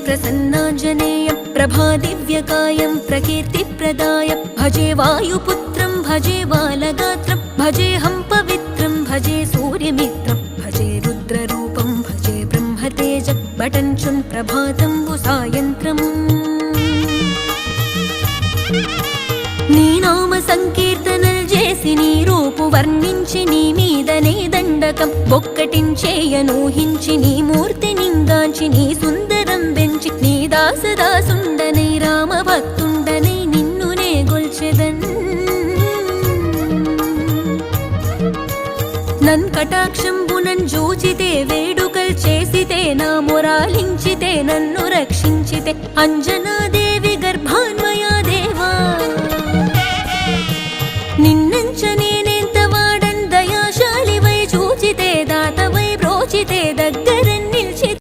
प्रसन्नाञ्जनेयं प्रभादिव्यकायं प्रकीर्तिप्रदाय भजे वायुपुत्रं भजे बालगात्रं भजेऽहं पवित्रं भजे सूर्यमित्रं भजे रुद्ररूपं भजे ब्रह्मतेज बटञ्चुन् प्रभातं सायन्त्रम् నీ నామ సంకీర్తనలు చేసి నీ రూపు వర్ణించి నీ మీదనే దండకం ఒక్కటించేయనూహించి నీ మూర్తి నింగాంచి నీ సుందరం పెంచి నీ దాసదాసుండనై రామభక్తుండనై నిన్నునే గొల్చెదన్ నన్ కటాక్షంబునన్ జూచితే వేడుకల్ చేసితే నా మొరాలించితే నన్ను రక్షించితే అంజనాది